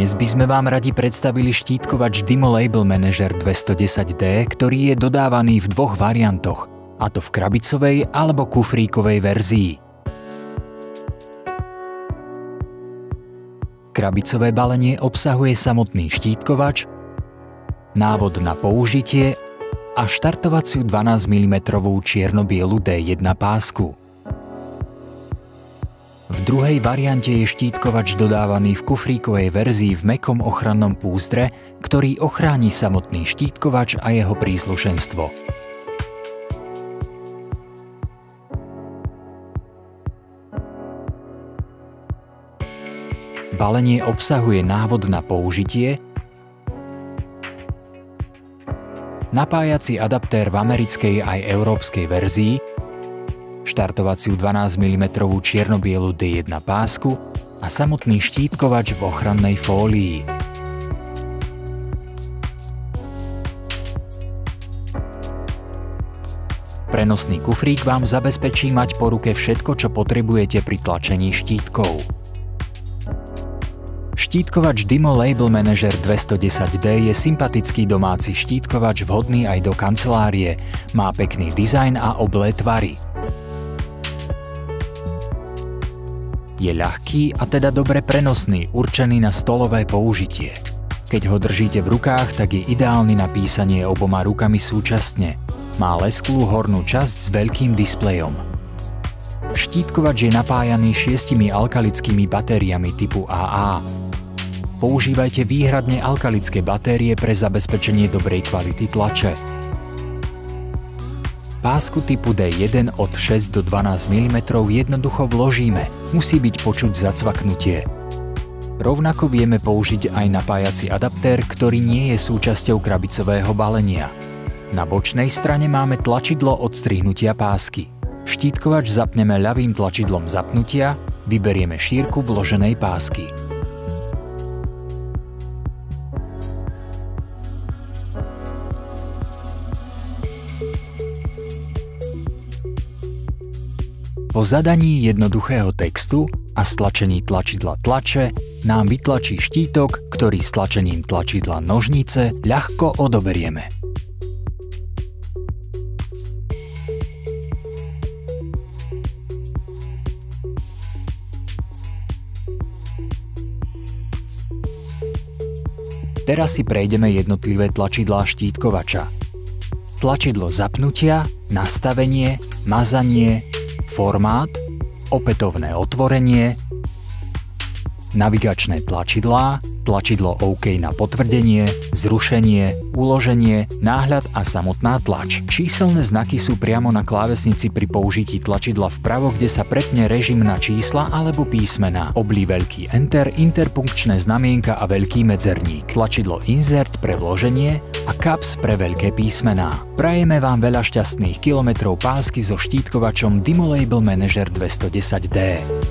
Dnes by sme vám radi predstavili štítkovač Dymo Label Manager 210D, ktorý je dodávaný v dvoch variantoch, a to v krabicovej alebo kufríkovej verzii. Krabicové balenie obsahuje samotný štítkovač, návod na použitie a štartovaciu 12 mm čierno-bielu D1 pásku. V druhej variante je štítkovač dodávaný v kufríkovej verzii v mäkkom ochrannom púzdre, ktorý ochráni samotný štítkovač a jeho príslušenstvo. Balenie obsahuje návod na použitie, napájací adaptér v americkej aj európskej verzii, štartovaciu 12 mm čierno-bielu D1 pásku a samotný štítkovač v ochrannej fólii. Prenosný kufrík vám zabezpečí mať po ruke všetko, čo potrebujete pri tlačení štítkov. Štítkovač Dymo Label Manager 210D je sympatický domáci štítkovač vhodný aj do kancelárie, má pekný dizajn a oblé tvary. Je ľahký a teda dobre prenosný, určený na stolové použitie. Keď ho držíte v rukách, tak je ideálny na písanie oboma rukami súčasne. Má lesklú hornú časť s veľkým displejom. Štítkovač je napájaný 6 alkalickými batériami typu AA. Používajte výhradne alkalické batérie pre zabezpečenie dobrej kvality tlače. Pásku typu D1 od 6 do 12 mm jednoducho vložíme, musí byť počuť zacvaknutie. Rovnako vieme použiť aj napájací adaptér, ktorý nie je súčasťou krabicového balenia. Na bočnej strane máme tlačidlo od strihnutia pásky. Štítkovač zapneme ľavým tlačidlom zapnutia, vyberieme šírku vloženej pásky. Po zadaní jednoduchého textu a stlačení tlačidla tlače nám vytlačí štítok, ktorý stlačením tlačidla nožnice ľahko odoberieme. Teraz si prejdeme jednotlivé tlačidlá štítkovača. Tlačidlo zapnutia, nastavenie, mazanie, formát, opätovné otvorenie, navigačné tlačidlá, tlačidlo OK na potvrdenie, zrušenie, uloženie, náhľad a samotná tlač. Číselné znaky sú priamo na klávesnici pri použití tlačidla vpravo, kde sa prepne režim na čísla alebo písmená. Oblí veľký Enter, interpunkčné znamienka a veľký medzerník. Tlačidlo Insert pre vloženie a Caps pre veľké písmená. Prajeme vám veľa šťastných kilometrov pásky so štítkovačom Dymo Label Manager 210D.